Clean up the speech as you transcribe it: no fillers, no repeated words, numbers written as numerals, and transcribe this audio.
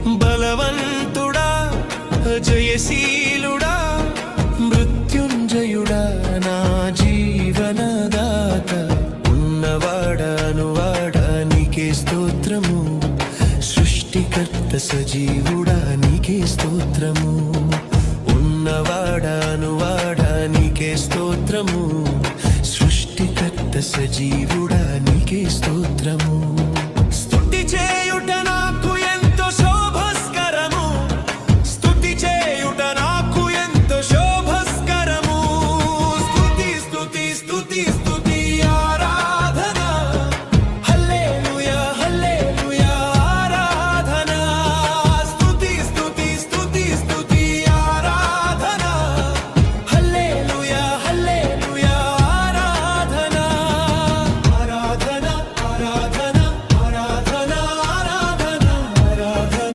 బలవంతుడా జయశీలుడా మృత్యుంజయుడా నా జీవనదాత ఉన్నవాడా నీకే స్తోత్రము సృష్టికర్త సజీవుడా నీకే స్తోత్రము ఉన్నవాడా నీకే స్తోత్రము సృష్టికర్త సజీవుడా నీకే స్తోత్రము